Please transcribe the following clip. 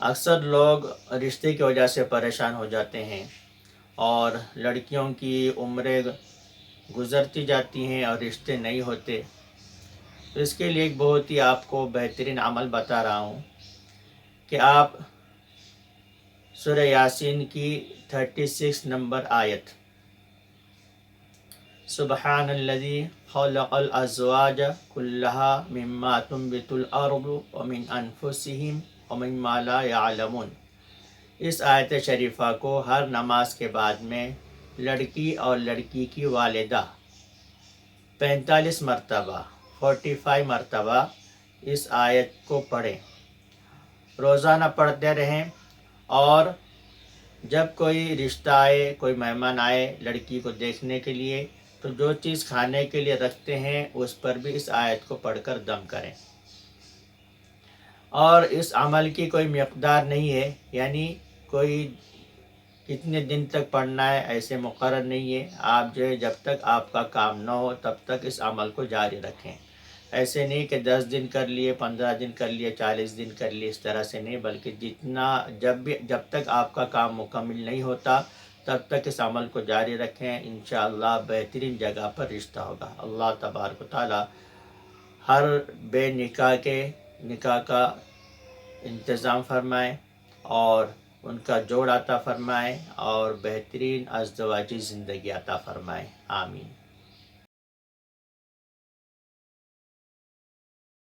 اکثر لوگ رشتے کی وجہ سے پریشان ہو جاتے ہیں اور لڑکیوں کی عمریں گزرتی جاتی ہیں اور رشتے نہیں ہوتے. تو اس کے لیے ایک بہت ہی آپ کو بہترین عمل بتا رہا ہوں کہ آپ سورہ یاسین کی 36 نمبر آیت، سبحان الذی خلق الازواج كلها مما تنبت الارض ومن انفسهم ومما لا يعلمون، اس آیت شریفہ کو ہر نماز کے بعد میں لڑکی اور لڑکی کی والدہ 45 مرتبہ 45 مرتبہ اس آیت کو پڑھیں، روزانہ پڑھتے رہیں. اور جب کوئی رشتہ آئے، کوئی مہمان آئے لڑکی کو دیکھنے کے لیے، تو جو چیز کھانے کے لیے رکھتے ہیں اس پر بھی اس آیت کو پڑھ کر دم کریں. اور اس عمل کی کوئی مقدار نہیں ہے، یعنی کوئی کتنے دن تک پڑھنا ہے ایسے مقرر نہیں ہے. آپ جو ہے جب تک آپ کا کام نہ ہو تب تک اس عمل کو جاری رکھیں. ایسے نہیں کہ 10 دن کر لیے، 15 دن کر لیے، 40 دن کر لیے، اس طرح سے نہیں، بلکہ جب تک آپ کا کام مکمل نہیں ہوتا تب تک اس عمل کو جاری رکھیں. انشاءاللہ بہترین جگہ پر رشتہ ہوگا. اللہ تبارک و تعالی ہر بے نکاح کے نکاح کا انتظام فرمائے اور ان کا جوڑ عطا فرمائے اور بہترین ازدواجی زندگی عطا فرمائے. آمین.